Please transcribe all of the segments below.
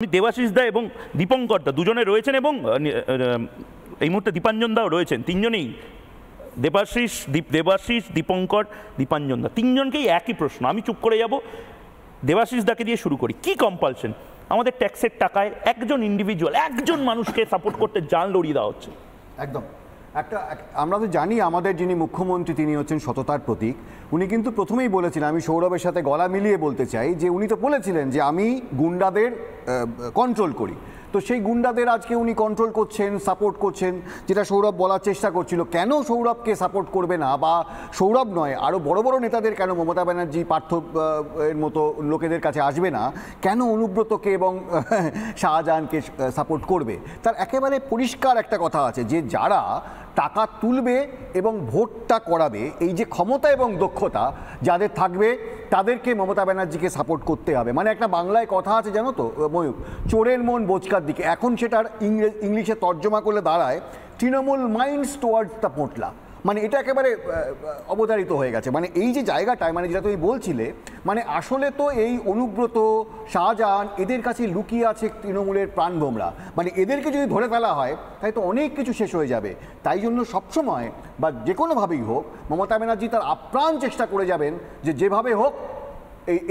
আমি দেবাশিস দা এবং দীপঙ্কর দা দুজনে রয়েছেন এবং এই মুহূর্তে দীপাঞ্জন দাও রয়েছেন। তিনজনেই দেবাশিস দীপঙ্কর দীপাঞ্জন দা তিনজনকেই একই প্রশ্ন। আমি চুপ করে যাব। দেবাশিস দাকে দিয়ে শুরু করি। কি কম্পালশন আমাদের ট্যাক্সের টাকায় একজন ইন্ডিভিজুয়াল একজন মানুষকে সাপোর্ট করতে জান লড়িয়ে দেওয়া হচ্ছে? একদম আমরা তো জানি আমাদের যিনি মুখ্যমন্ত্রী তিনি হচ্ছেন সততার প্রতীক। উনি কিন্তু প্রথমেই বলেছিলেন, আমি সৌরভের সাথে গলা মিলিয়ে বলতে চাই যে উনি তো বলেছিলেন যে আমি গুন্ডাদের কন্ট্রোল করি। তো সেই গুন্ডাদের আজকে উনি কন্ট্রোল করছেন, সাপোর্ট করছেন, যেটা সৌরভ বলার চেষ্টা করছিল। কেন সৌরভকে সাপোর্ট করবে না, বা সৌরভ নয় আরও বড় বড় নেতাদের কেন মমতা ব্যানার্জি পার্থ এর মতো লোকেদের কাছে আসবে না, কেন অনুব্রতকে এবং শাহজাহানকে সাপোর্ট করবে? তার একেবারে পরিষ্কার একটা কথা আছে যে যারা টাকা তুলবে এবং ভোটটা করাবে, এই যে ক্ষমতা এবং দক্ষতা যাদের থাকবে তাদেরকে মমতা ব্যানার্জিকে সাপোর্ট করতে হবে। মানে একটা বাংলায় কথা আছে জানো তো ময়ূর, চোরের মন বোচকার দিকে। এখন সেটার ইংলিশে তর্জমা করলে দাঁড়ায় তৃণমূল মাইন্ডস টুয়ার্ডস দ্য পোটলা। মানে এটা একেবারে অবধারিত হয়ে গেছে। মানে এই যে জায়গাটায়, মানে যেটা তুমি বলছিলে, মানে আসলে তো এই অনুব্রত, শাহজাহান এদের কাছে লুকিয়ে আছে তৃণমূলের প্রাণভোমরা। মানে এদেরকে যদি ধরে ফেলা হয় তাই তো অনেক কিছু শেষ হয়ে যাবে। তাই জন্য সবসময় বা যে কোনোভাবেই হোক মমতা ব্যানার্জি তার আপ্রাণ চেষ্টা করে যাবেন যে যেভাবে হোক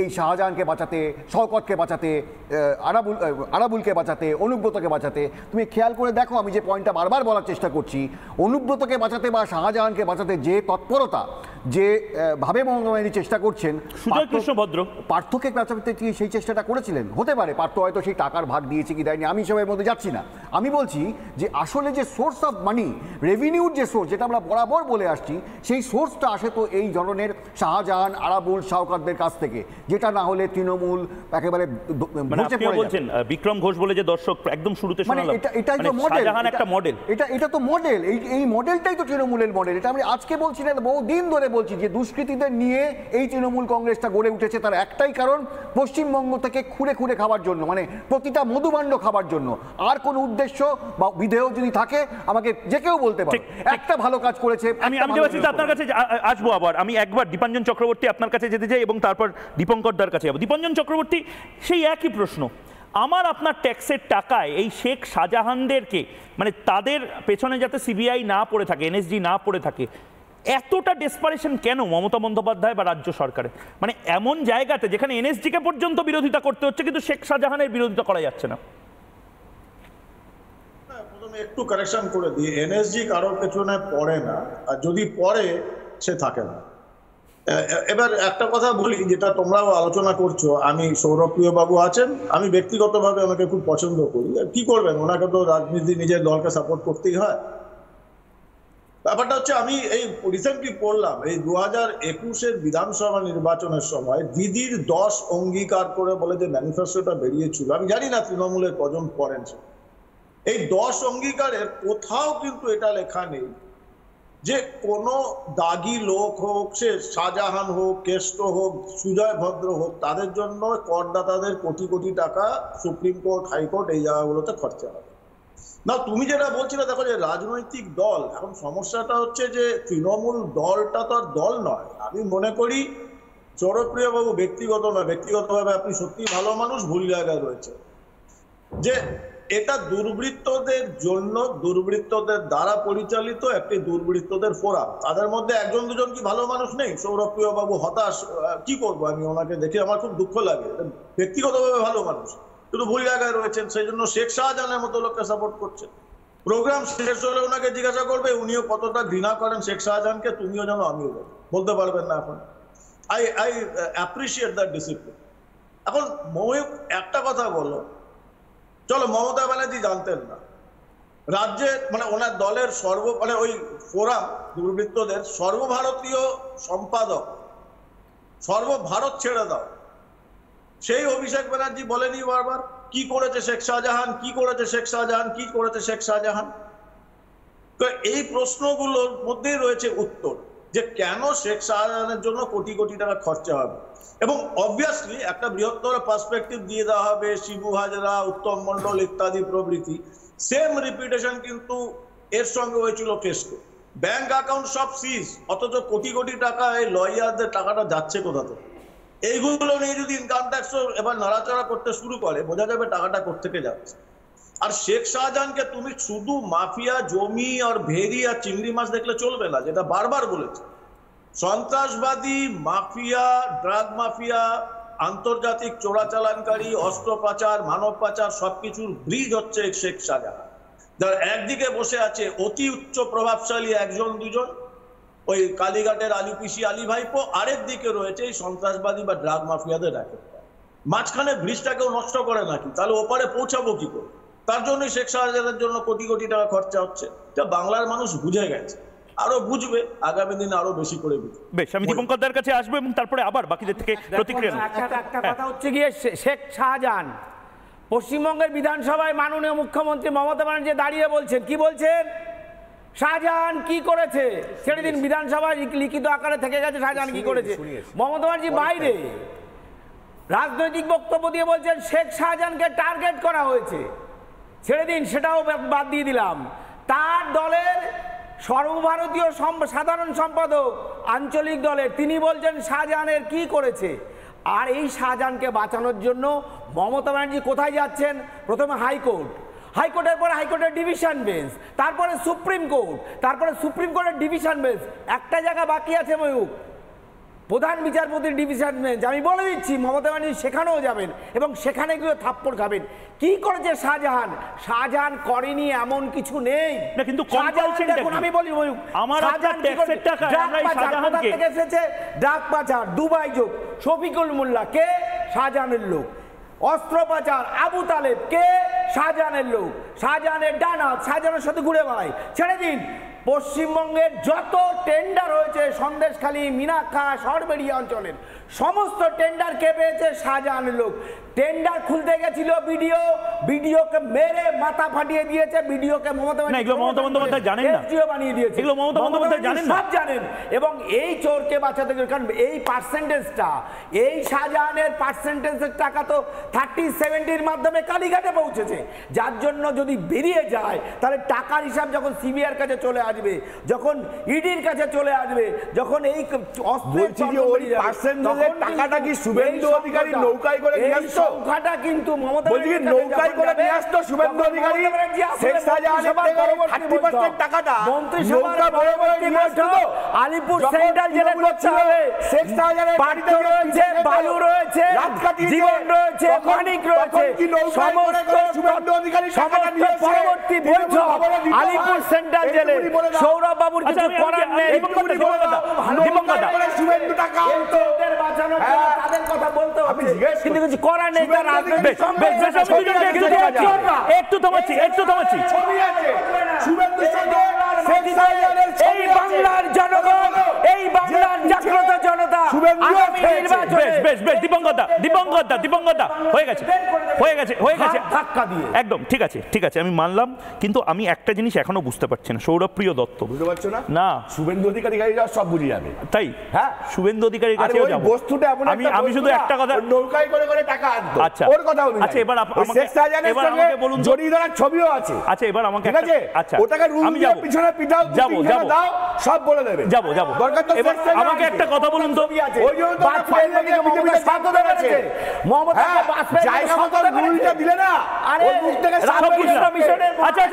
এই শাহজাহানকে বাঁচাতে, শওকতকে বাঁচাতে, আরাবুলকে বাঁচাতে, অনুব্রতকে বাঁচাতে। তুমি খেয়াল করে দেখো, আমি যে পয়েন্টটা বারবার বলার চেষ্টা করছি, অনুব্রতকে বাঁচাতে বা শাহজাহানকে বাঁচাতে যে তৎপরতা, যে ভাবে মমতা ব্যানার্জি চেষ্টা করছেন, সুজয় কৃষ্ণ ভদ্র পার্থকে বাঁচাতে সেই চেষ্টাটা করেছিলেন। হতে পারে পার্থ হয়তো সেই টাকার ভাগ দিয়েছে কি দেয়নি, আমি সবের মধ্যে যাচ্ছি না। আমি বলছি যে আসলে যে সোর্স অফ মানি, রেভিনিউর যে সোর্স, যেটা আমরা বরাবর বলে আসছি, সেই সোর্সটা আসে তো এই ধরনের শাহজাহান, আরাবুল, শওকতদের কাছ থেকে, যেটা না হলে তৃণমূল একেবারে বলছেন। বিক্রম ঘোষ বলে যে দর্শক একদম শুরুতে শোনালাম, এটাই তো মডেল, একটা মডেল, এটা তো মডেল, এই মডেলটাই তো তৃণমূলের মডেল। এটা আমি আজকে বলছি না, বহুদিন ধরে বলছি যে দুষ্কৃতীদের নিয়ে এই তৃণমূল কংগ্রেসটা গড়ে উঠেছে। তার একটাই কারণ, পশ্চিমবঙ্গ থেকে খুঁড়ে খুঁড়ে খাবার জন্য, মানে প্রতিটা মধুভাণ্ড খাবার জন্য। আর কোন উদ্দেশ্য বা বিধেয় যদি থাকে আমাকে যে কেউ বলতে পারে একটা ভালো কাজ করেছে। আমি আপনার কাছে আসবো আবার। আমি একবার দীপাঞ্জন চক্রবর্তী আপনার কাছে যেতে চাই এবং তারপর দীপঙ্কর দার কাছে যাবো। দীপাঞ্জন চক্রবর্তী, সেই একই প্রশ্ন আমার। আপনার ট্যাক্সের টাকায় এই শেখ শাহজাহানদেরকে, মানে তাদের পেছনে যাতে সিবিআই না পড়ে থাকে, এনএসজি না পড়ে থাকে, এতটা ডেসপারেশন কেন মমতা বন্দ্যোপাধ্যায় বা রাজ্য সরকারের? মানে এমন জায়গাতে যেখানে এনএসজিকে পর্যন্ত বিরোধিতা করতে হচ্ছে, কিন্তু শেখ শাহজাহানের বিরোধিতা করা যাচ্ছে না। প্রথমে একটু কারেকশন করে দিই, এনএসজি কারোর পেছনে পড়ে না, আর যদি পড়ে সে থাকে না। এবার একটা কথা বলি, যেটা তোমরাও আলোচনা করছো, আমি সৌরভপ্রিয় বাবু আছেন, আমি ব্যক্তিগতভাবে ওনাকে খুব পছন্দ করি। কি করবেন, ওনাকে তো রাজনীতি নিজের দলকে সাপোর্ট করতেই হয়। ব্যাপারটা হচ্ছে, আমি এই রিসেন্টলি পড়লাম, এই 2021-এর বিধানসভা নির্বাচনের সময় দিদির 10 অঙ্গীকার করে বলে যে ম্যানিফেস্টোটা বেরিয়েছিল, আমি জানি না তৃণমূলের কজন পড়েন। এই 10 অঙ্গীকারের কোথাও কিন্তু এটা লেখা নেই যে কোনো দাগি লোক হোক, সে শাহজাহান হোক, কেষ্ট হোক, সুজয় ভদ্র হোক, তাদের জন্য করদাতাদের কোটি কোটি টাকা সুপ্রিম কোর্ট, হাইকোর্ট এই জায়গাগুলোতে খরচা হবে না। তুমি যেটা বলছিলে, দেখো যে রাজনৈতিক দল, এখন সমস্যাটা হচ্ছে যে তৃণমূল দলটা তো আর দল নয়। আমি মনে করি সৌরভপ্রিয় বাবু ব্যক্তিগতভাবে আপনি সত্যিই ভালো মানুষ, ভুল জায়গায় রয়েছে, যে এটা দুর্বৃত্তদের জন্য, দুর্বৃত্তদের দ্বারা পরিচালিত একটি দুর্বৃত্তদের ফোরাম। তাদের মধ্যে একজন দুজন কি ভালো মানুষ নেই? সৌরভপ্রিয় বাবু হতাশ, কি করবো, আমি ওনাকে দেখে আমার খুব দুঃখ লাগে। ব্যক্তিগতভাবে ভালো মানুষ, কিন্তু ভুল জায়গায় রয়েছেন, সেই জন্য শেখ শাহজাহানের মতো লোককে সাপোর্ট করছেন। প্রোগ্রাম শেষ হলে ওনাকে জিজ্ঞাসা করবে উনিও কতটা ঘৃণা করেন শেখ শাহজাহানকে, তুমিও জানো, আমিও জানো, বলতে পারবেন না এখন। I appreciate that discipline. এখন ময়ূক একটা কথা বলো, চলো, মমতা ব্যানার্জি জানতেন না রাজ্যে, মানে ওনার দলের মানে ওই ফোরাম দুর্বৃত্তদের সর্বভারতীয় সম্পাদক, সর্বভারত ছেড়ে দাও, সেই অভিষেক ব্যানার্জি বলেনি বারবার কি করেছে শেখ শাহজাহান, কি করেছে শেখ শাহজাহান, কি করেছে শেখ শাহজাহান? তো এই প্রশ্নগুলোর মধ্যেই রয়েছে উত্তর, যে কেন শেখ শাহজাহানের জন্য কোটি কোটি টাকা খরচা হবে। এবং অবভিয়াসলি একটা বৃহত্তর পার্সপেক্টিভ দিয়ে দেওয়া হবে, শিবু হাজরা, উত্তম মন্ডল ইত্যাদি প্রভৃতি। সেম রিপিটেশন কিন্তু এর সঙ্গে হয়েছিল কেস্ট। ব্যাংক অ্যাকাউন্ট সব সিজ, অথচ কোটি কোটি টাকা এই লয়ারদের টাকাটা যাচ্ছে কোথা থেকে? এইগুলো নিয়ে যদি ইনকাম ট্যাক্সও এবার নাড়াচাড়া করতে শুরু করে, বোঝা যাবে টাকাটা কোত্থেকে যাচ্ছে। আর শেখ শাহজাহানকে তুমি শুধু মাফিয়া, জমি আর ভেরি আর চিংড়ি মাছ দেখলে চলবে না, যেটা বারবার বলেছে। সন্ত্রাসবাদী, মাফিয়া, ড্রাগ মাফিয়া, আন্তর্জাতিক চোরাচালানকারী, অস্ত্র পাচার, মানব পাচার সবকিছুর ব্রিজ হচ্ছে শেখ শাহজাহান, যার একদিকে বসে আছে অতি উচ্চ প্রভাবশালী একজন দুজন, ওই কালীঘাটের আলী পিসি আলী ভাইপো, আরেক দিকে রয়েছে এই সন্ত্রাসবাদী বা ড্রাগ মাফিয়াদের র্যাকেটটা। মাঝখানে ব্রিজটাকেও নষ্ট করে নাকি, তাহলে ওপারে পৌঁছাবো কি করে? তার জন্যই শেখ শাহজাহানের জন্য কোটি কোটি টাকা খরচা হচ্ছে। এটা বাংলার মানুষ বুঝে গেছে, আরো বুঝবে, আগামী দিনে আরো বেশি করে বুঝবে। বেশ, আমি দীপঙ্কর দার কাছে আসবো এবং তারপরে আবার বাকিদের থেকে প্রতিক্রিয়া নেব। একটা কথা হচ্ছে গিয়ে শেখ শাহজাহান পশ্চিমবঙ্গের বিধানসভায় মাননীয় মুখ্যমন্ত্রী মমতা ব্যানার্জি দাঁড়িয়ে বলছেন, কি বলছেন? শাহজাহান কি করেছে ছেড়ে দিন, বিধানসভায় লিখিত আকারে থেকে গেছে শাহজাহান কি করেছে। মমতা ব্যানার্জি বাইরে রাজনৈতিক বক্তব্য দিয়ে বলছেন শেখ শাহজাহানকে টার্গেট করা হয়েছে, ছেড়ে দিন, সেটাও বাদ দিয়ে দিলাম। তার দলের সর্বভারতীয় সাধারণ সম্পাদক আঞ্চলিক দলের, তিনি বলছেন শাহজাহানের কি করেছে। আর এই শাহজাহানকে বাঁচানোর জন্য মমতা ব্যানার্জি কোথায় যাচ্ছেন? প্রথমে হাইকোর্ট, হাইকোর্টের পরে হাইকোর্টের ডিভিশন বেঞ্চ, তারপরে সুপ্রিম কোর্ট, তারপরে সুপ্রিম কোর্টের ডিভিশন বেঞ্চ। একটা জায়গা বাকি আছে ময়ূক, প্রধান বিচারপতির ডিভিশন বেঞ্চ। আমি বলে দিচ্ছি মমতা ব্যানার্জি সেখানেও যাবেন এবং সেখানে গিয়ে থাপ্পড় খাবেন। কি করেছে শাহজাহান? শাহজাহান করেনি এমন কিছু নেই। না, কিন্তু কম্পালশন দেখুন, আমি বলি আমার আপনার ট্যাক্সের টাকা আমরা এই শাহজাহানকে এসেছে ড্রাগ পাচার, দুবাই যোগ, শফিকুল মোল্লা কে? শাহজাহানের লোক। অস্ত্র পাচার, আবু তালেব কে? শাহজাহানের লোক। শাহজাহানের ডানা, শাহজাহানের সাথে ঘুরে বেড়ায়। ছেড়ে দিন, পশ্চিমবঙ্গের যত টেন্ডার হয়েছে সন্দেশখালী, মিনাখা, সরবেরিয়া অঞ্চলের সমস্ত টেন্ডার কে পেয়েছে? শাহজাহানের লোক। টেন্ডার খুলতে গেছিল বিডিও, বিডিওকে মেরে মাথা ফাটিয়ে দিয়েছে, বিডিওকে মমতা বন্দ্যোপাধ্যায় জানেন না, বানিয়ে দিয়েছে। এগুলো মমতা বন্দ্যোপাধ্যায় জানেন না, সব জানেন। এবং এই চোরকে বাঁচাতে গেলে, কারণ এই পার্সেন্টেজটা, এই শাহজাহানের পার্সেন্টেজের টাকা তো 30-70-র মাধ্যমে কালীঘাটে পৌঁছেছে, যার জন্য যদি বেরিয়ে যায় তাহলে টাকার হিসাব যখন সিবিআইর কাছে চলে আসবে, যখন ইডির কাছে চলে আসবে, যখন এই টাকাটা কি শুভেন্দু অধিকারী নৌকায় করে নিয়ে আসতো? সংখ্যাটা কিন্তু মমতা বলছি কি নৌকায় করে নিয়ে আসতো শুভেন্দু অধিকারী? শেখ শাহজাহানের থেকে 30% টাকাটা নৌকা বড় বড় নিয়ে আসতো। আলিপুর সেন্ট্রাল জেলে করতে হবে। শেখ শাহজাহানের বাড়িতে রয়েছে, বালু রয়েছে, জীবন রয়েছে, মানিক রয়েছে, সমস্ত শুভেন্দু অধিকারী টাকাটা নিয়ে এসে পরবর্তী বৈঠক আলিপুর সেন্ট্রাল জেলে সৌরভ বাবুর কিছু করার নেই। শুভেন্দু টাকা বাঁচানোর তাদের কথা বলতে হবে, কিন্তু কিছু করার নেই। একটু থামাচ্ছি, এই বাংলার জনগণ, এই বাংলার জাগ্রত জনতা দীপঙ্কর দা হয়ে গেছে ধাক্কা দিয়ে। একদম ঠিক আছে, আমি মানলাম, কিন্তু আমি একটা জিনিস এখনো বুঝতে পারছি না, সৌরভপ্রিয় দত্ত বুঝতে পারছো না? না, শুভেন্দু অধিকারী গাড়ি যাওয়া সব বুঝে যাবে। তাই? হ্যাঁ, শুভেন্দু অধিকারীর কাছেও যাব। বস্তুটা এমন আমি শুধু একটা কথা, নৌকায় করে করে টাকা আনতো। আচ্ছা, ওর কথা বলুন। আচ্ছা, এবার আমাকে বলুন, জড়িয়ে ধরার ছবিও আছে। আচ্ছা, এবার আমাকে ঠিক আছে, আচ্ছা, ওটাকে রুল দিয়ে পিছনে পিটাও, দাও, সব বলে দেবে। যাব দরকার তো আমাকে একটা কথা বলুন তো, ওই জন্য তো বিজেপিতে সাথ দেখাচ্ছে মমতাকে বাসপেয়ী জায়গা মতো রুলটা দিলে না, ওর মুখ থেকে আচ্ছা,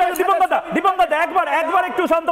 দীপঙ্কর দা একবার একটু শান্ত